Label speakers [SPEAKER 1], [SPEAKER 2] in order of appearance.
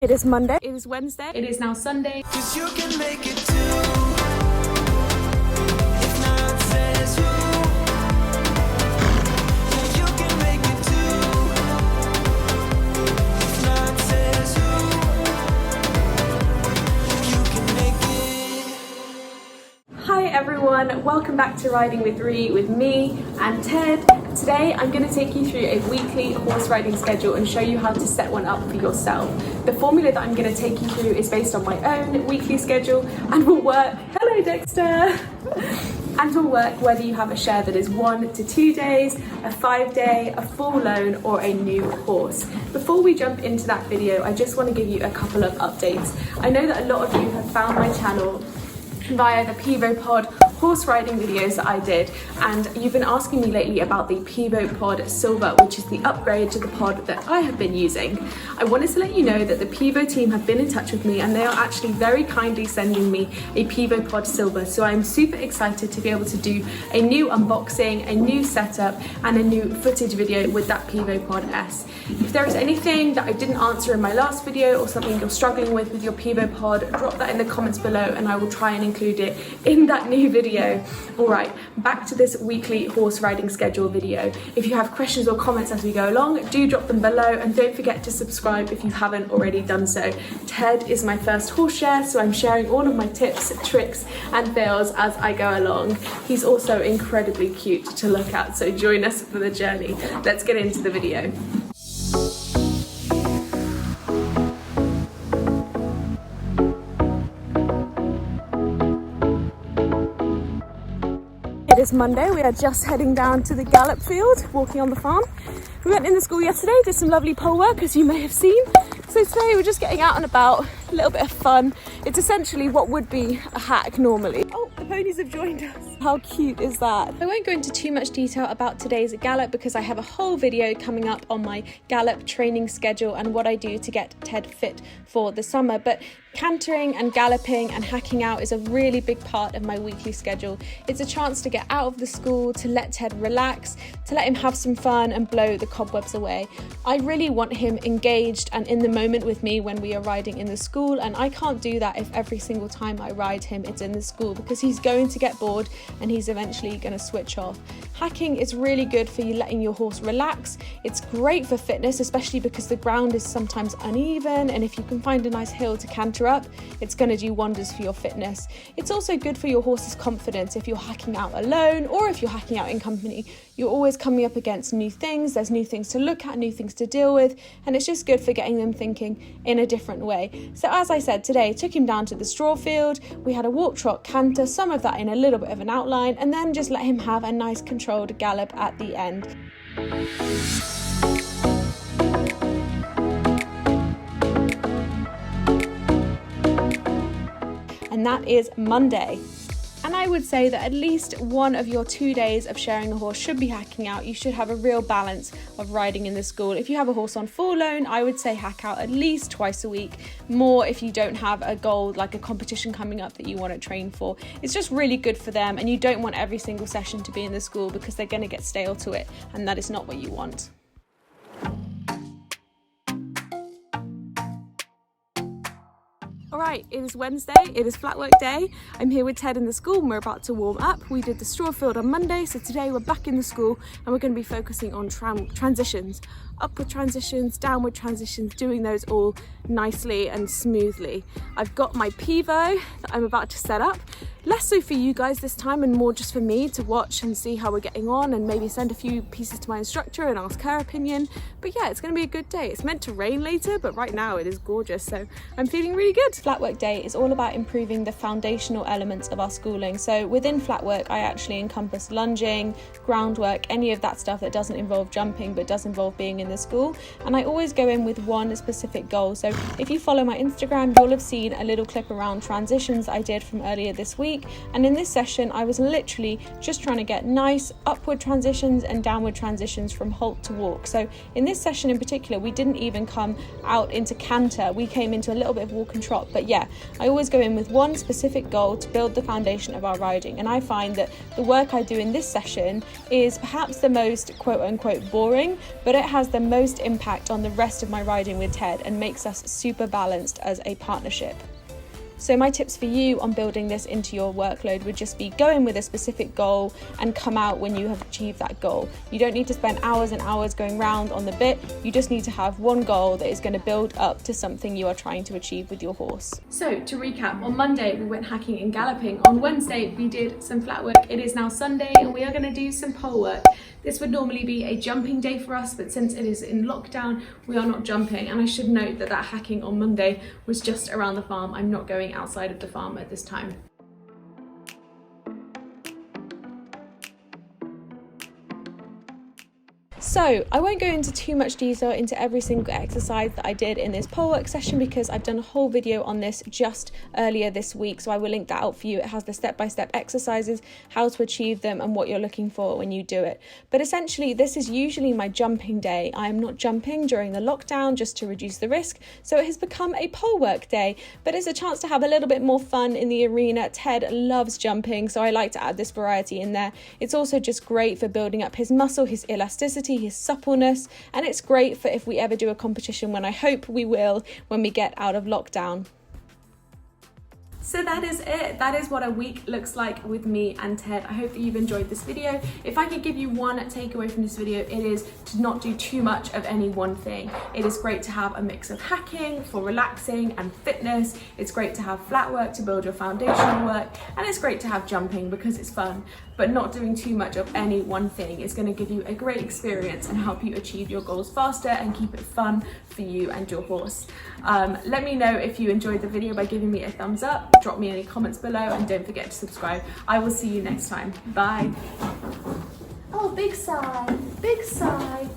[SPEAKER 1] It is Monday, it is Wednesday,
[SPEAKER 2] It is now Sunday.
[SPEAKER 3] 'Cause you can make it too. If not says who. Yeah, you can make it too. If not says who. You can make it.
[SPEAKER 1] Hi everyone, welcome back to Riding with Ree with me and Ted. Today I'm going to take you through a weekly horse riding schedule and show you how to set one up for yourself. The formula that I'm going to take you through is based on my own weekly schedule and will work, hello Dexter, and will work whether you have a share that is 1 to 2 days, a 5-day, a full loan or a new horse. Before we jump into that video, I just want to give you a couple of updates. I know that a lot of you have found my channel via the Pivo Pod horse riding videos that I did, and you've been asking me lately about the Pivo Pod Silver, which is the upgrade to the pod that I have been using. I wanted to let you know that the Pivo team have been in touch with me and they are actually very kindly sending me a Pivo Pod Silver, so I'm super excited to be able to do a new unboxing, a new setup and a new footage video with that Pivo Pod S. If there is anything that I didn't answer in my last video or something you're struggling with your Pivo Pod, drop that in the comments below and I will try and include it in that new video. Alright, back to this weekly horse riding schedule video. If you have questions or comments as we go along, do drop them below and don't forget to subscribe if you haven't already done so. Ted is my first horse share, so I'm sharing all of my tips, tricks and fails as I go along. He's also incredibly cute to look at, so join us for the journey. Let's get into the video. It is Monday, we are just heading down to the gallop field, walking on the farm. We went in the school yesterday, did some lovely pole work as you may have seen. So today we're just getting out and about, a little bit of fun. It's essentially what would be a hack normally. Oh, the ponies have joined us. How cute is that? I won't go into too much detail about today's gallop because I have a whole video coming up on my gallop training schedule and what I do to get Ted fit for the summer. But cantering and galloping and hacking out is a really big part of my weekly schedule. It's a chance to get out of the school, to let Ted relax, to let him have some fun and blow the cobwebs away. I really want him engaged and in the moment with me when we are riding in the school, and I can't do that if every single time I ride him it's in the school because he's going to get bored and he's eventually going to switch off. Hacking is really good for you letting your horse relax. It's great for fitness, especially because the ground is sometimes uneven, and if you can find a nice hill to canter up, it's going to do wonders for your fitness. It's also good for your horse's confidence. If you're hacking out alone or if you're hacking out in company, you're always coming up against new things. There's new things to look at, new things to deal with, and it's just good for getting them thinking in a different way. So as I said, today took him down to the straw field. We had a walk, trot, canter, some of that in a little bit of an outline, and then just let him have a nice controlled gallop at the end. And that is Monday. And I would say that at least one of your 2 days of sharing a horse should be hacking out. You should have a real balance of riding in the school. If you have a horse on full loan, I would say hack out at least twice a week. More if you don't have a goal, like a competition coming up that you want to train for. It's just really good for them, and you don't want every single session to be in the school because they're going to get stale to it, and that is not what you want. Alright, it is Wednesday, it is flat work day. I'm here with Ted in the school and we're about to warm up. We did the straw field on Monday, so today we're back in the school and we're going to be focusing on transitions. Upward transitions, downward transitions, doing those all nicely and smoothly. I've got my Pivo that I'm about to set up. Less so for you guys this time and more just for me to watch and see how we're getting on and maybe send a few pieces to my instructor and ask her opinion. But yeah, it's going to be a good day. It's meant to rain later, but right now it is gorgeous, so I'm feeling really good. Flat work day is all about improving the foundational elements of our schooling. So within flat work, I actually encompass lunging, groundwork, any of that stuff that doesn't involve jumping but does involve being in the school. And I always go in with one specific goal. So if you follow my Instagram, you'll have seen a little clip around transitions I did from earlier this week. week, and in this session I was literally just trying to get nice upward transitions and downward transitions from halt to walk. So in this session in particular, we didn't even come out into canter, we came into a little bit of walk and trot. But yeah, I always go in with one specific goal to build the foundation of our riding, and I find that the work I do in this session is perhaps the most quote unquote boring, but it has the most impact on the rest of my riding with Ted and makes us super balanced as a partnership. So my tips for you on building this into your workload would just be go in with a specific goal and come out when you have achieved that goal. You don't need to spend hours and hours going round on the bit, you just need to have one goal that is going to build up to something you are trying to achieve with your horse. So to recap, on Monday we went hacking and galloping, on Wednesday we did some flat work, it is now Sunday and we are going to do some pole work. This would normally be a jumping day for us, but since it is in lockdown, we are not jumping. And I should note that hacking on Monday was just around the farm. I'm not going outside of the farm at this time. So I won't go into too much detail into every single exercise that I did in this pole work session because I've done a whole video on this just earlier this week, so I will link that out for you. It has the step-by-step exercises, how to achieve them and what you're looking for when you do it. But essentially this is usually my jumping day. I am not jumping during the lockdown just to reduce the risk, so it has become a pole work day, but it's a chance to have a little bit more fun in the arena. Ted loves jumping, so I like to add this variety in there. It's also just great for building up his muscle, his elasticity, his suppleness, and it's great for if we ever do a competition, when I hope we will when we get out of lockdown. So that is it. That is what a week looks like with me and Ted. I hope that you've enjoyed this video. If I could give you one takeaway from this video, it is to not do too much of any one thing. It is great to have a mix of hacking for relaxing and fitness. It's great to have flat work to build your foundational work, and it's great to have jumping because it's fun. But not doing too much of any one thing is going to give you a great experience and help you achieve your goals faster and keep it fun for you and your horse. Let me know if you enjoyed the video by giving me a thumbs up, drop me any comments below, and don't forget to subscribe. I will see you next time. Bye. Oh, big sigh, big sigh.